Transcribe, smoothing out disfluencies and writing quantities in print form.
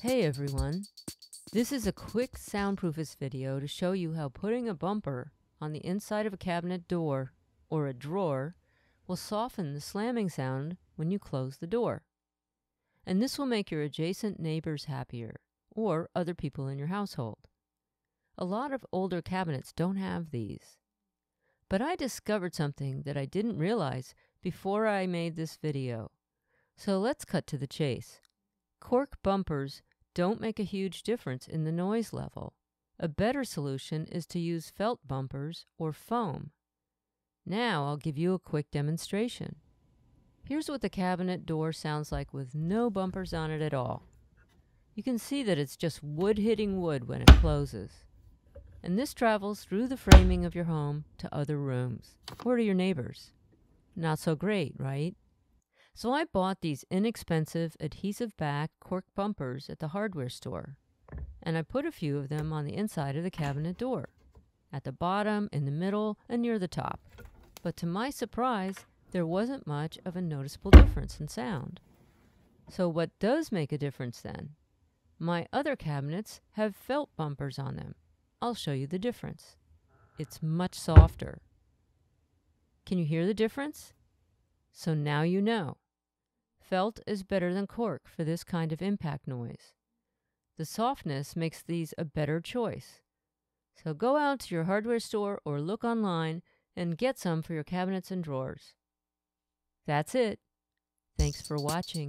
Hey everyone, this is a quick Soundproofist video to show you how putting a bumper on the inside of a cabinet door or a drawer will soften the slamming sound when you close the door. And this will make your adjacent neighbors happier or other people in your household. A lot of older cabinets don't have these. But I discovered something that I didn't realize before I made this video. So let's cut to the chase. Cork bumpers don't make a huge difference in the noise level. A better solution is to use felt bumpers or foam. Now I'll give you a quick demonstration. Here's what the cabinet door sounds like with no bumpers on it at all. You can see that it's just wood hitting wood when it closes. And this travels through the framing of your home to other rooms or to your neighbors. Not so great, right? So I bought these inexpensive adhesive back cork bumpers at the hardware store, and I put a few of them on the inside of the cabinet door, at the bottom, in the middle, and near the top. But to my surprise, there wasn't much of a noticeable difference in sound. So what does make a difference then? My other cabinets have felt bumpers on them. I'll show you the difference. It's much softer. Can you hear the difference? So now you know. Felt is better than cork for this kind of impact noise. The softness makes these a better choice. So go out to your hardware store or look online and get some for your cabinets and drawers. That's it. Thanks for watching.